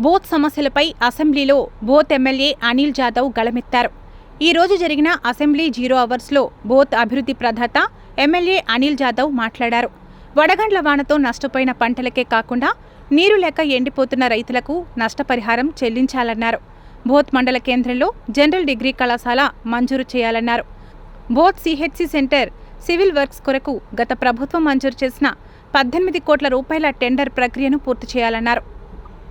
Both సమస్యలపై అసెంబ్లీలో both MLA Anil Jadhav గళమెత్తారు. ఈ రోజు జరిగిన అసెంబ్లీ 0 అవర్స్లో బోత్ అభివృద్ధి ప్రదాత ఎమ్మెల్యే అనిల్ జాదవ్ మాట్లాడారు. వడగండ్ల వానతో నష్టపోయిన పంటలకే కాకుండా నీరు లేక ఎండిపోతున్న రైతులకు నష్టపరిహారం చెల్లించాలన్నారు. బోత్ మండల కేంద్రంలో జనరల్ డిగ్రీ కళాశాల మంజూరు చేయాలన్నారు. Both CHC centre civil works కొరకు గత ప్రభుత్వం మంజూరు చేసిన 18 కోట్ల రూపాయల టెండర్ ప్రక్రియను పూర్తి చేయాలన్నారు.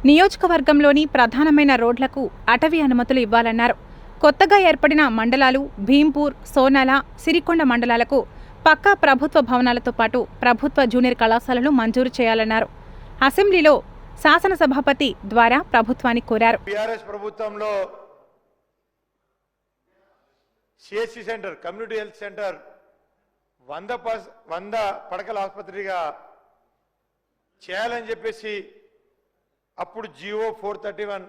నియోజకవర్గంలోని ప్రధానమైన రోడ్లకు అటవీ అనుమతులు ఇవ్వాలన్నారు. కొత్తగా ఏర్పడిన మండలాలు భీంపూర్, సోనాల, సిరికొండ మండలాలకు పక్కా ప్రభుత్వ భవనాలతో పాటు ప్రభుత్వ జూనియర్ కళాశాలలు మంజూరు చేయాలన్నారు. అసెంబ్లీలో శాసనసభాపతి ద్వారా ప్రభుత్వాన్ని కోరారు. టీఆర్ఎస్ ప్రభుత్వంలో CSC centre, community health centre 100 పడకల ఆసుపత్రిగా చేయాలని చెప్పేసి అప్పుడు జియో 431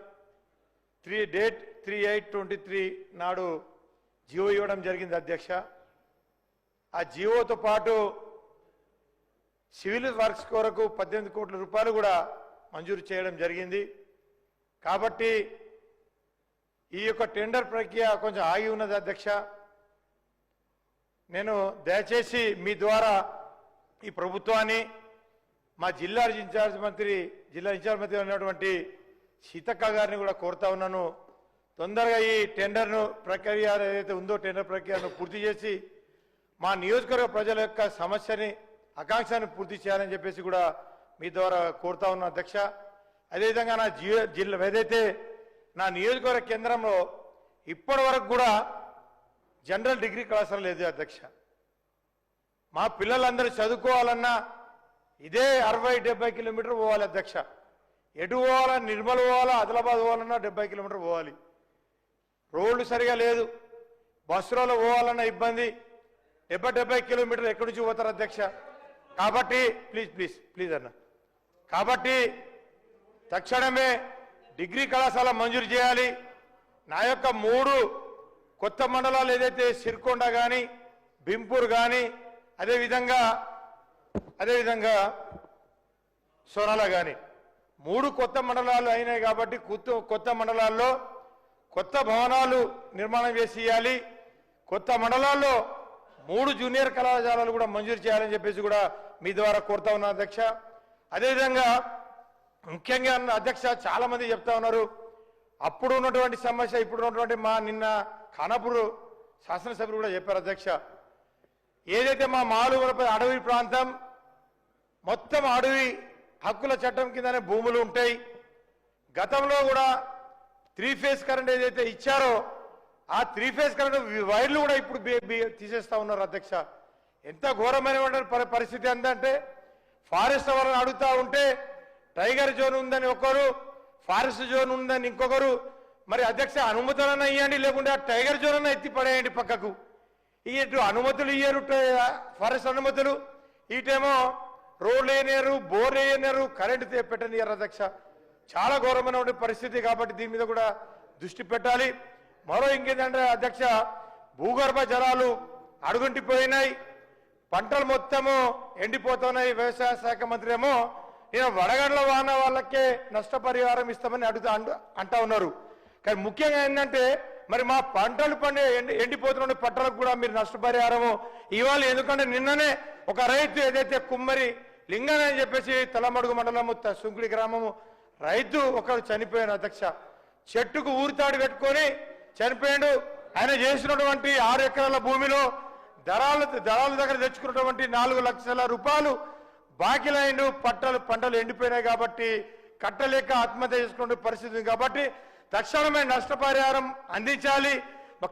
డేట్ 3/8/23 నాడు జియో ఇవ్వడం జరిగింది అధ్యక్ష. ఆ జియోతో పాటు సివిల్ వర్క్స్ కొరకు 18 కోట్ల రూపాయలు కూడా మంజూరు చేయడం జరిగింది. కాబట్టి ఈ యొక్క టెండర్ ప్రక్రియ కొంచెం ఆగి ఉన్నది అధ్యక్ష. నేను దయచేసి మీ ద్వారా ఈ ప్రభుత్వాన్ని, మా జిల్లా ఇన్ఛార్జ్ మంత్రి అయినటువంటి సీతక్క గారిని కూడా కోరుతా ఉన్నాను. తొందరగా ఈ టెండర్ను ప్రక్రియ ఏదైతే ఉందో టెండర్ ప్రక్రియను పూర్తి చేసి మా నియోజకవర్గ ప్రజల యొక్క సమస్యని, ఆకాంక్షని పూర్తి చేయాలని చెప్పేసి కూడా మీ ద్వారా కోరుతా ఉన్నాను అధ్యక్ష. అదేవిధంగా నా జిల్లా ఏదైతే నా నియోజకవర్గ కేంద్రంలో ఇప్పటి వరకు కూడా జనరల్ డిగ్రీ కళాశాల లేదు అధ్యక్ష. మా పిల్లలందరూ చదువుకోవాలన్నా ఇదే 60-70 కిలోమీటర్లు పోవాలి అధ్యక్ష. ఎటు పోవాలా, నిర్మల్ పోవాలా, ఆదిలాబాద్ పోవాలన్నా 70 కిలోమీటర్లు పోవాలి. రోడ్లు సరిగా లేదు, బస్సులలో పోవాలన్న ఇబ్బంది. 70 కిలోమీటర్లు ఎక్కడి నుంచి పోతారు అధ్యక్ష. కాబట్టి ప్లీజ్ అన్న, కాబట్టి తక్షణమే డిగ్రీ కళాశాల మంజూరు చేయాలి. నా యొక్క 3 కొత్త మండలాలు ఏదైతే సిరికొండ కానీ, భీంపూర్ కానీ, అదేవిధంగా సోనాల కానీ 3 కొత్త మండలాలు అయినాయి. కాబట్టి కొత్త మండలాల్లో కొత్త భవనాలు నిర్మాణం చేసి ఇవ్వాలి. కొత్త మండలాల్లో 3 జూనియర్ కళాశాలలు కూడా మంజూరు చేయాలని చెప్పేసి కూడా మీ ద్వారా కోరుతా ఉన్నాను అధ్యక్ష. అదేవిధంగా ముఖ్యంగా అధ్యక్ష, చాలా మంది చెప్తా ఉన్నారు అప్పుడు ఉన్నటువంటి సమస్య ఇప్పుడు ఉన్నటువంటి నిన్న ఖానాపూర్ శాసనసభ్యులు కూడా చెప్పారు అధ్యక్ష. ఏదైతే మా మాలుగులపై అడవి ప్రాంతం మొత్తం అడవి హక్కుల చట్టం కిందనే భూములు ఉంటాయి. గతంలో కూడా 3 ఫేజ్ కరెంట్ ఏదైతే ఇచ్చారో ఆ 3 ఫేజ్ కరెంట్ వైర్లు కూడా ఇప్పుడు తీసేస్తా ఉన్నారు అధ్యక్ష. ఎంత ఘోరమైన పరిస్థితి అంటే ఫారెస్ట్ వాళ్ళని అడుగుతా ఉంటే టైగర్ జోన్ ఉందని ఒకరు, ఫారెస్ట్ జోన్ ఉందని ఇంకొకరు. మరి అధ్యక్ష అనుమతులన్నా ఇవ్వండి, లేకుంటే ఆ టైగర్ జోన్ అన్నా ఎత్తి పడేయండి పక్కకు. ఇటు అనుమతులు ఇయ్యరు, ఫారెస్ట్ అనుమతులు, ఇటేమో రోడ్లు వేయలేరు, బోర్లు వేయలేరు, కరెంటు పెట్టనియరు అధ్యక్ష. చాలా ఘోరమైన పరిస్థితి. కాబట్టి దీని మీద కూడా దృష్టి పెట్టాలి. మరో ఇంకేంటంటే అధ్యక్ష, భూగర్భ జలాలు అడుగుంటిపోయినాయి, పంటలు మొత్తము ఎండిపోతున్నాయి. వ్యవసాయ శాఖ మంత్రి ఏమో నేను వడగండ్ల వాన వాళ్ళకే నష్టపరిహారం ఇస్తామని అంటా ఉన్నారు. కానీ ముఖ్యంగా ఏంటంటే మరి మా పంటలు ఎండిపోతున్న పంటలకు కూడా మీరు నష్టపరిహారము ఇవ్వాలి. ఎందుకంటే నిన్ననే ఒక రైతు ఏదైతే కుమ్మరి లింగన్ అని చెప్పేసి తలమడుగు మండలము సుంకుడి గ్రామము రైతు ఒకరు చనిపోయాడు అధ్యక్ష. చెట్టుకు ఊరితాడు పెట్టుకొని చనిపోయాడు. ఆయన చేసినటువంటి 6 ఎకరాల భూమిలో దళాల దగ్గర తెచ్చుకున్నటువంటి 4 లక్షల రూపాయలు బాకీలైండు. పంటలు ఎండిపోయినాయి కాబట్టి కట్టలేక ఆత్మహత్య చేసుకునే పరిస్థితి. కాబట్టి తక్షణమే నష్టపరిహారం అందించాలి,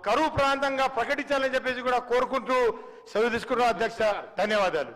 కరువు ప్రాంతంగా ప్రకటించాలని చెప్పేసి కూడా కోరుకుంటూ సెలవు తీసుకున్నాం అధ్యక్ష. ధన్యవాదాలు.